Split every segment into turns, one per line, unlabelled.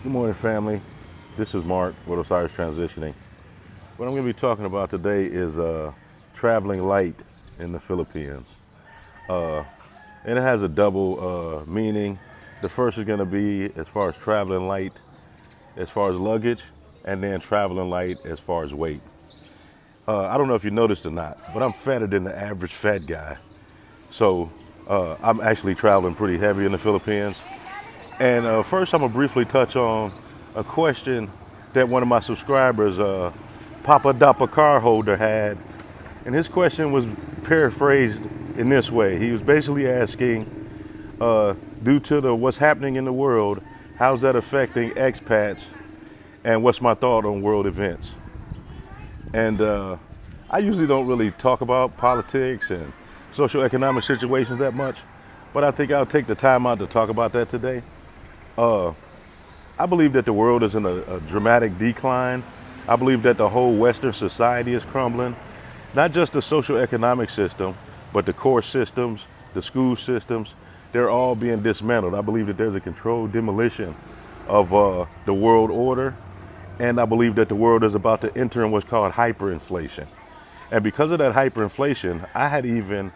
Good morning, family. This is Mark with Osiris Transitioning. What I'm going to be talking about today is traveling light in the Philippines. And it has a double meaning. The first is going to be as far as traveling light, as far as luggage, and then traveling light as far as weight. I don't know if you noticed or not, but I'm fatter than the average fat guy. So I'm actually traveling pretty heavy in the Philippines. And first, I'm going to briefly touch on a question that one of my subscribers, Papa Dappa Car Holder, had. And his question was paraphrased in this way. He was basically asking, due to what's happening in the world, how's that affecting expats, and what's my thought on world events? And I usually don't really talk about politics and social economic situations that much, but I think I'll take the time out to talk about that today. I believe that the world is in a dramatic decline. I believe that the whole Western society is crumbling. Not just the social economic system, but the core systems, the school systems, they're all being dismantled. I believe that there's a controlled demolition of the world order. And I believe that the world is about to enter in what's called hyperinflation. And because of that hyperinflation, I had even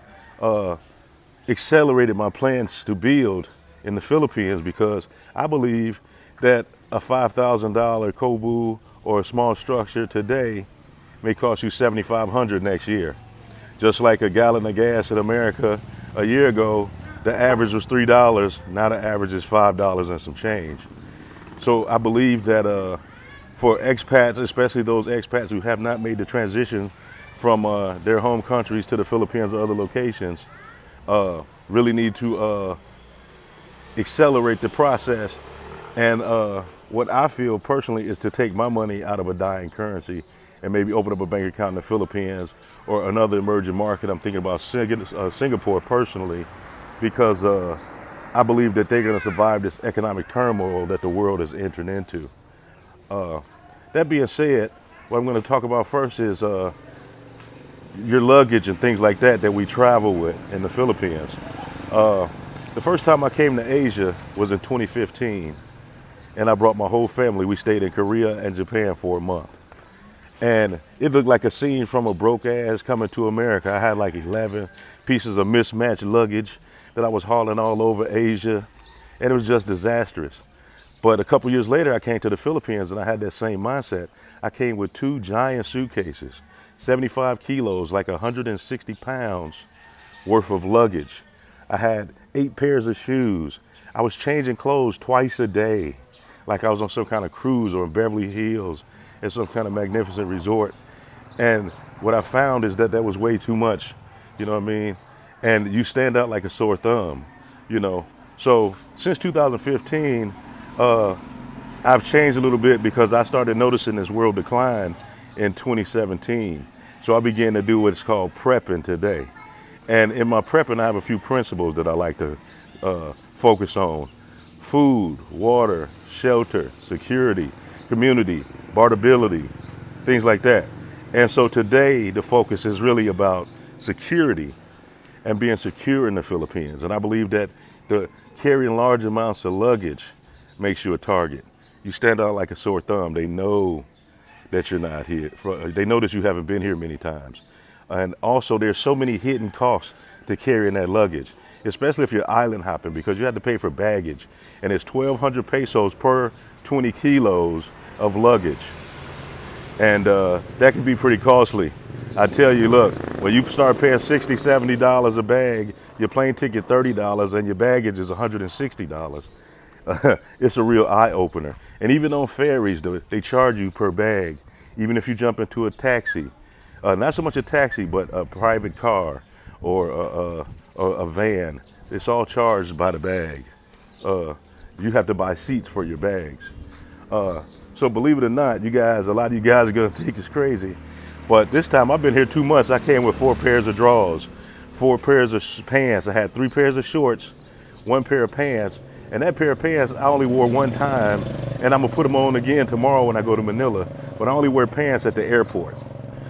accelerated my plans to build in the Philippines, because I believe that a $5,000 Kobu or a small structure today may cost you $7,500 next year. Just like a gallon of gas in America a year ago, the average was $3. Now the average is $5 and some change. So I believe that for expats, especially those expats who have not made the transition from their home countries to the Philippines or other locations, really need to accelerate the process. And what I feel personally is to take my money out of a dying currency and maybe open up a bank account in the Philippines or another emerging market. I'm thinking about Singapore personally, because I believe that they're going to survive this economic turmoil that the world is entering into. That being said, what I'm going to talk about first is your luggage and things like that we travel with in the Philippines. The first time I came to Asia was in 2015, and I brought my whole family. We stayed in Korea and Japan for a month. And it looked like a scene from a broke ass coming to America. I had like 11 pieces of mismatched luggage that I was hauling all over Asia, and it was just disastrous. But a couple years later, I came to the Philippines and I had that same mindset. I came with 2 giant suitcases, 75 kilos, like 160 pounds worth of luggage. I had 8 pairs of shoes. I was changing clothes twice a day, like I was on some kind of cruise or in Beverly Hills at some kind of magnificent resort. And what I found is that was way too much, you know what I mean? And you stand out like a sore thumb, you know? So since 2015, I've changed a little bit, because I started noticing this world decline in 2017. So I began to do what's called prepping today. And in my prepping, I have a few principles that I like to focus on: food, water, shelter, security, community, barterability, things like that. And so today, the focus is really about security and being secure in the Philippines. And I believe that carrying large amounts of luggage makes you a target. You stand out like a sore thumb. They know that you're not here. They know that you haven't been here many times. And also, there's so many hidden costs to carrying that luggage, especially if you're island hopping, because you have to pay for baggage. And it's 1,200 pesos per 20 kilos of luggage. And that can be pretty costly. I tell you, look, when you start paying $60, $70 a bag, your plane ticket $30, and your baggage is $160. It's a real eye-opener. And even on ferries, they charge you per bag. Even if you jump into a taxi, not so much a taxi, but a private car or a van, it's all charged by the bag. You have to buy seats for your bags. So believe it or not, a lot of you guys are gonna think it's crazy. But this time, I've been here 2 months. I came with 4 pairs of drawers, 4 pairs of pants. I had 3 pairs of shorts, 1 pair of pants. And that pair of pants I only wore one time, and I'm gonna put them on again tomorrow when I go to Manila. But I only wear pants at the airport,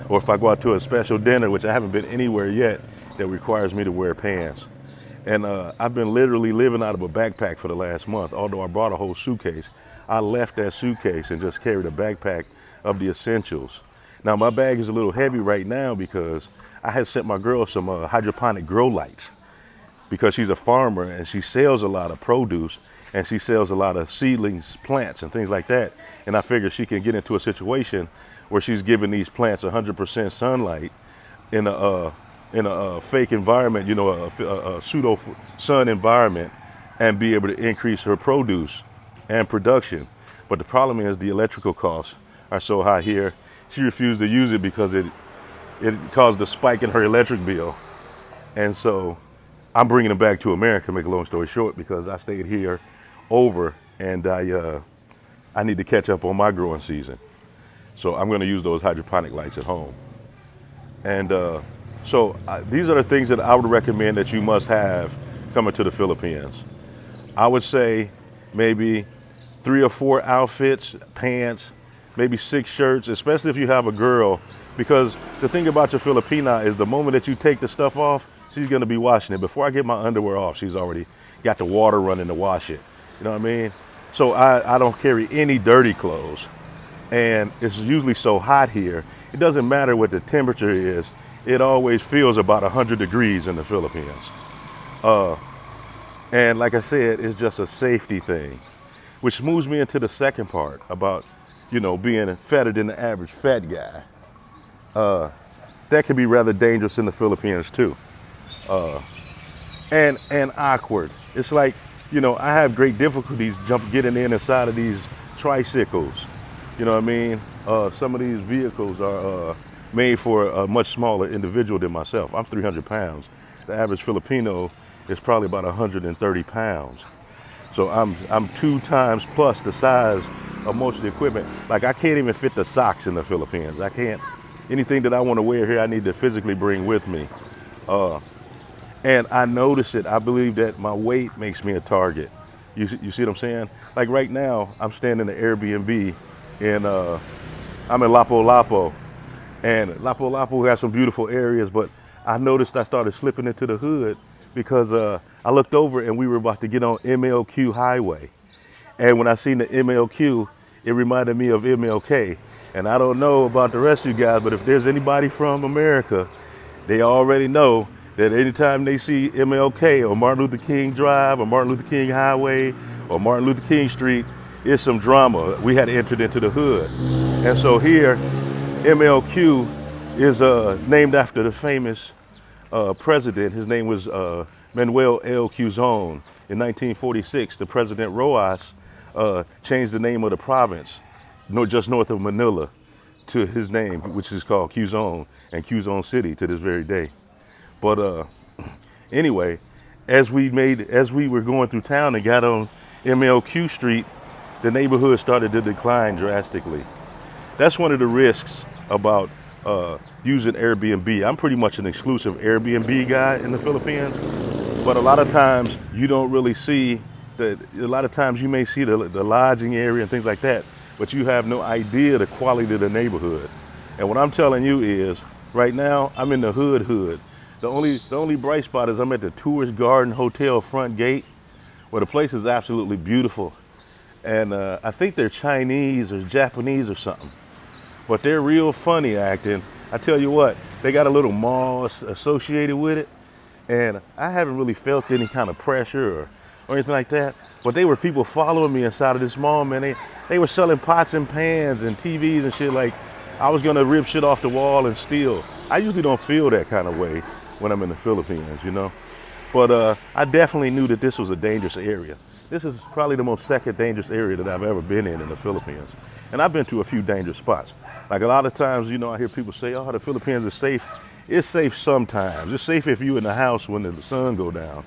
or if I go out to a special dinner, which I haven't been anywhere yet that requires me to wear pants. And I've been literally living out of a backpack for the last month. Although I brought a whole suitcase, I left that suitcase and just carried a backpack of the essentials. Now my bag is a little heavy right now because I had sent my girl some hydroponic grow lights because she's a farmer and she sells a lot of produce and she sells a lot of seedlings, plants and things like that. And I figured she can get into a situation where she's giving these plants 100% sunlight in a fake environment, you know, a pseudo sun environment, and be able to increase her produce and production. But the problem is the electrical costs are so high here. She refused to use it because it caused a spike in her electric bill. And so I'm bringing it back to America, make a long story short, because I stayed here over and I need to catch up on my growing season. So I'm going to use those hydroponic lights at home. And these are the things that I would recommend that you must have coming to the Philippines. I would say maybe 3 or 4 outfits, pants, maybe 6 shirts, especially if you have a girl, because the thing about your Filipina is the moment that you take the stuff off, she's going to be washing it. Before I get my underwear off, she's already got the water running to wash it. You know what I mean? So I don't carry any dirty clothes. And it's usually so hot here, it doesn't matter what the temperature is, it always feels about 100 degrees in the Philippines. And like I said, it's just a safety thing, which moves me into the second part about, you know, being fatter than the average fat guy. That can be rather dangerous in the Philippines too. And awkward. It's like, you know, I have great difficulties getting inside of these tricycles. You know what I mean? Some of these vehicles are made for a much smaller individual than myself. I'm 300 pounds. The average Filipino is probably about 130 pounds. So I'm 2 times plus the size of most of the equipment. Like I can't even fit the socks in the Philippines. I can't, anything that I want to wear here, I need to physically bring with me. And I notice it. I believe that my weight makes me a target. You see what I'm saying? Like right now, I'm staying in the Airbnb and I'm in Lapu-Lapu. And Lapu-Lapu has some beautiful areas, but I noticed I started slipping into the hood because I looked over and we were about to get on MLQ highway. And when I seen the MLQ, it reminded me of MLK. And I don't know about the rest of you guys, but if there's anybody from America, they already know that anytime they see MLK or Martin Luther King Drive or Martin Luther King Highway or Martin Luther King Street, it's some drama. We had entered into the hood. And so here, MLQ is named after the famous president. His name was Manuel L. Quezon. In 1946, the President Roas changed the name of the province, just north of Manila, to his name, which is called Quezon and Quezon City to this very day. But anyway, as we were going through town and got on MLQ Street, the neighborhood started to decline drastically. That's one of the risks about using Airbnb. I'm pretty much an exclusive Airbnb guy in the Philippines, but a lot of times you don't really see that. A lot of times you may see the lodging area and things like that, but you have no idea the quality of the neighborhood. And what I'm telling you is, right now I'm in the hood. The only bright spot is I'm at the Tourist Garden Hotel front gate, where the place is absolutely beautiful. And I think they're Chinese or Japanese or something, but they're real funny acting. I tell you what, they got a little mall associated with it, and I haven't really felt any kind of pressure or anything like that. But they were people following me inside of this mall, man. They were selling pots and pans and TVs and shit like I was gonna rip shit off the wall and steal. I usually don't feel that kind of way when I'm in the Philippines, you know. But I definitely knew that this was a dangerous area. This is probably the most second dangerous area that I've ever been in the Philippines. And I've been to a few dangerous spots. Like a lot of times, you know, I hear people say, oh, the Philippines is safe. It's safe sometimes. It's safe if you're in the house when the sun go down.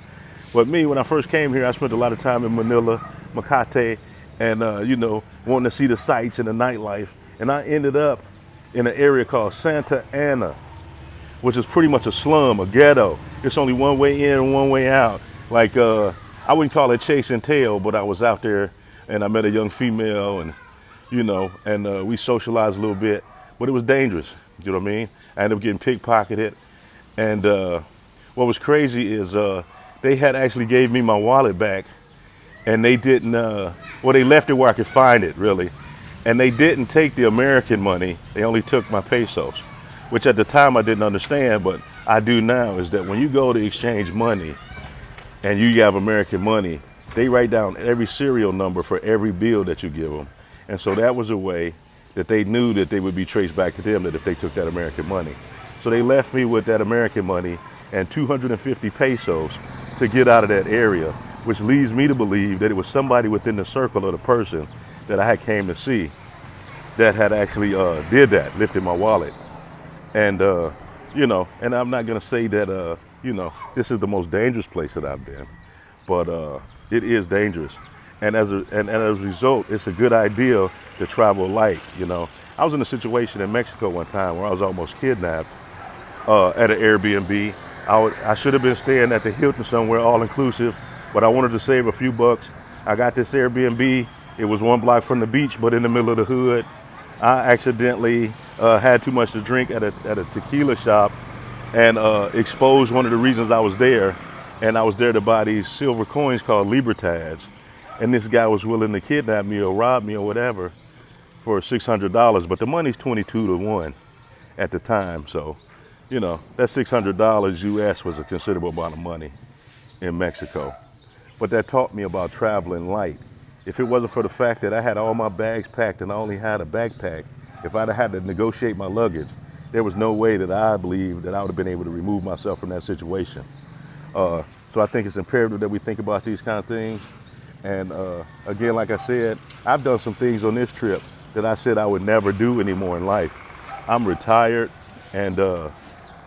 But me, when I first came here, I spent a lot of time in Manila, Makati, and, you know, wanting to see the sights and the nightlife. And I ended up in an area called Santa Ana, which is pretty much a slum, a ghetto. It's only one way in and one way out. Like, I wouldn't call it chase and tail, but I was out there and I met a young female and, you know, and we socialized a little bit, but it was dangerous. You know what I mean? I ended up getting pickpocketed. And what was crazy is they had actually gave me my wallet back, and they didn't, well, they left it where I could find it, really. And they didn't take the American money, they only took my pesos, which at the time I didn't understand, but I do now, is that when you go to exchange money and you have American money, they write down every serial number for every bill that you give them. And so that was a way that they knew that they would be traced back to them, that if they took that American money. So they left me with that American money and 250 pesos to get out of that area, which leads me to believe that it was somebody within the circle of the person that I had came to see that had actually did that, lifted my wallet. And, you know, and I'm not gonna say that, you know, this is the most dangerous place that I've been, but it is dangerous. And as a result, it's a good idea to travel light, you know. I was in a situation in Mexico one time where I was almost kidnapped at an Airbnb. I should have been staying at the Hilton somewhere, all inclusive, but I wanted to save a few bucks. I got this Airbnb. It was 1 block from the beach, but in the middle of the hood. I accidentally had too much to drink at a tequila shop and exposed one of the reasons I was there. And I was there to buy these silver coins called Libertads. And this guy was willing to kidnap me or rob me or whatever for $600. But the money's 22 to 1 at the time. So, you know, that $600 US was a considerable amount of money in Mexico. But that taught me about traveling light. If it wasn't for the fact that I had all my bags packed and I only had a backpack, if I'd have had to negotiate my luggage, there was no way that I believed that I would have been able to remove myself from that situation. So I think it's imperative that we think about these kind of things. And again, like I said, I've done some things on this trip that I said I would never do anymore in life. I'm retired, and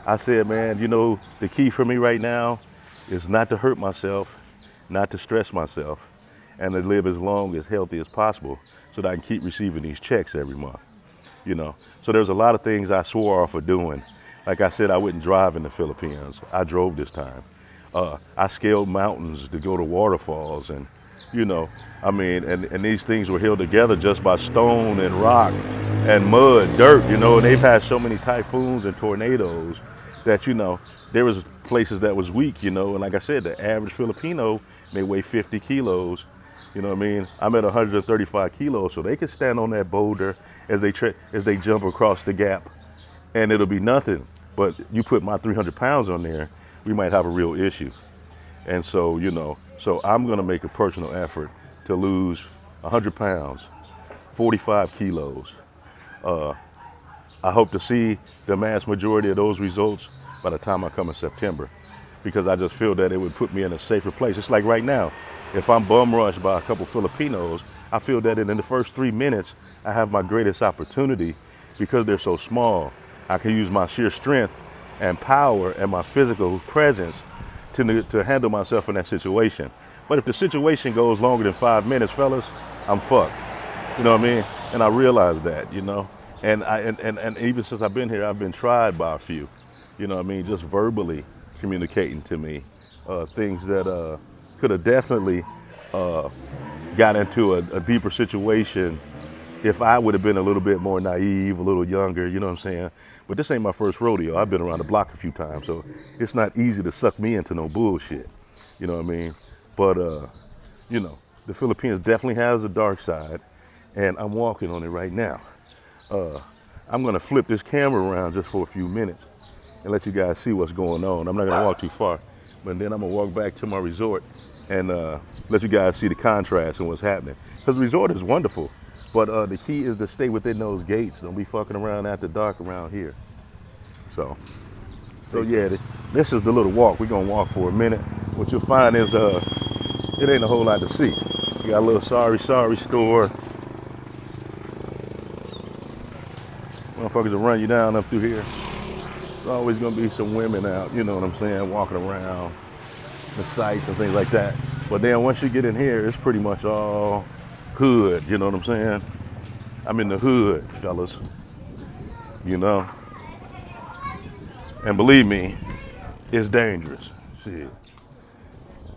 I said, man, you know, the key for me right now is not to hurt myself, not to stress myself, and to live as long, as healthy as possible so that I can keep receiving these checks every month, you know. So there's a lot of things I swore off of doing. Like I said, I wouldn't drive in the Philippines. I drove this time. I scaled mountains to go to waterfalls, and, you know, I mean, and these things were held together just by stone and rock and mud, dirt, you know, and they've had so many typhoons and tornadoes that, you know, there was places that was weak, you know, and like I said, the average Filipino may weigh 50 kilos, you know what I mean? I'm at 135 kilos, so they can stand on that boulder as they jump across the gap, and it'll be nothing. But you put my 300 pounds on there, we might have a real issue. And so, you know, so I'm gonna make a personal effort to lose 100 pounds, 45 kilos. I hope to see the mass majority of those results by the time I come in September, because I just feel that it would put me in a safer place. It's like right now, if I'm bum rushed by a couple Filipinos, I feel that in the first 3 minutes, I have my greatest opportunity because they're so small. I can use my sheer strength and power and my physical presence to handle myself in that situation. But if the situation goes longer than 5 minutes, fellas, I'm fucked. You know what I mean? And I realize that, you know. And even since I've been here, I've been tried by a few. You know what I mean? Just verbally communicating to me things that could have definitely got into a deeper situation if I would have been a little bit more naive, a little younger, you know what I'm saying? But this ain't my first rodeo. I've been around the block a few times, so it's not easy to suck me into no bullshit. You know what I mean? But, you know, the Philippines definitely has a dark side, and I'm walking on it right now. I'm gonna flip this camera around just for a few minutes and let you guys see what's going on. I'm not gonna walk too far, but then I'm gonna walk back to my resort and let you guys see the contrast and what's happening. Because the resort is wonderful, but the key is to stay within those gates. Don't be fucking around after dark around here. So yeah, this is the little walk. We're gonna walk for a minute. What you'll find is it ain't a whole lot to see. You got a little sorry store. Motherfuckers will run you down up through here. There's always gonna be some women out, you know what I'm saying, walking around the sites and things like that. But then once you get in here, it's pretty much all hood, you know what I'm saying? I'm in the hood, fellas, you know? And believe me, it's dangerous, shit,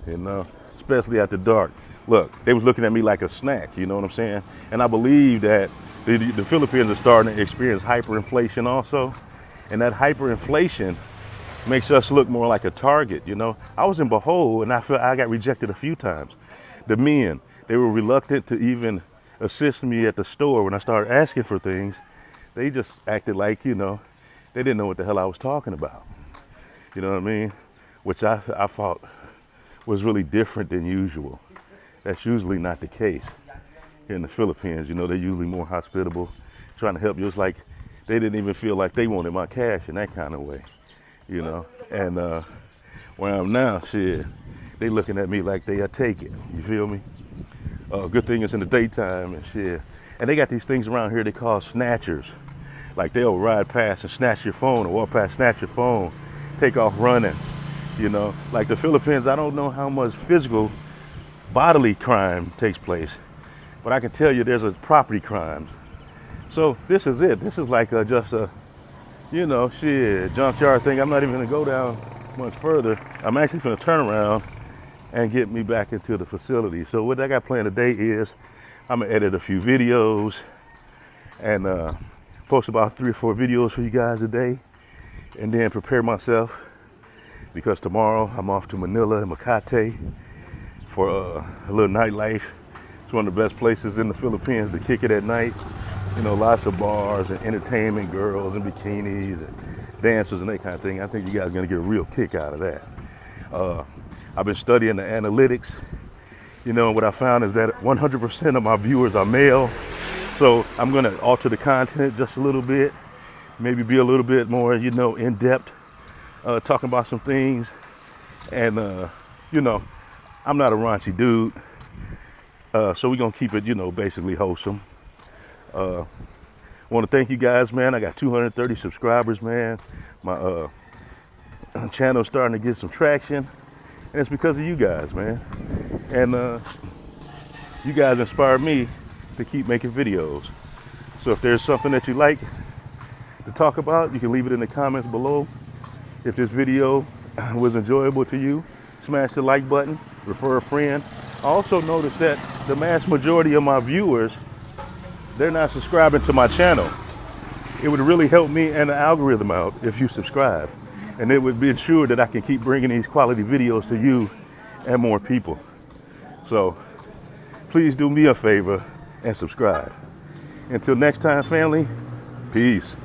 you know? Especially after dark. Look, they was looking at me like a snack, you know what I'm saying? And I believe that the Philippines are starting to experience hyperinflation also. And that hyperinflation makes us look more like a target, you know. I was in Behold and I feel I got rejected a few times. The men, they were reluctant to even assist me at the store when I started asking for things. They just acted like, you know, they didn't know what the hell I was talking about. You know what I mean? Which I thought was really different than usual. That's usually not the case here in the Philippines. You know, they're usually more hospitable, trying to help you. It's like they didn't even feel like they wanted my cash in that kind of way, you know. And where I'm now, shit, they looking at me like they take it. You feel me? Good thing it's in the daytime and shit. And they got these things around here they call snatchers. Like they'll ride past and snatch your phone, or walk past, snatch your phone, take off running. You know, like the Philippines, I don't know how much physical bodily crime takes place, but I can tell you there's a property crimes. So this is it. This is like just a, you know, shit, junkyard thing. I'm not even gonna go down much further. I'm actually gonna turn around and get me back into the facility. So what I got planned today is I'm gonna edit a few videos and post about 3 or 4 videos for you guys today, and then prepare myself because tomorrow I'm off to Manila and Makati for a little nightlife. It's one of the best places in the Philippines to kick it at night. You know, lots of bars and entertainment, girls and bikinis and dancers and that kind of thing. I think you guys are gonna get a real kick out of that. I've been studying the analytics. You know, what I found is that 100% of my viewers are male. So I'm gonna alter the content just a little bit, maybe be a little bit more, you know, in depth, talking about some things. And, you know, I'm not a raunchy dude. So we're gonna keep it, you know, basically wholesome. I want to thank you guys, man. I got 230 subscribers, man. My channel's starting to get some traction, and it's because of you guys, man. And you guys inspired me to keep making videos. So if there's something that you like to talk about, you can leave it in the comments below. If this video was enjoyable to you, smash the like button, refer a friend. I also noticed that the vast majority of my viewers, they're not subscribing to my channel. It would really help me and the algorithm out if you subscribe. And it would be ensured that I can keep bringing these quality videos to you and more people. So please do me a favor and subscribe. Until next time, family, peace.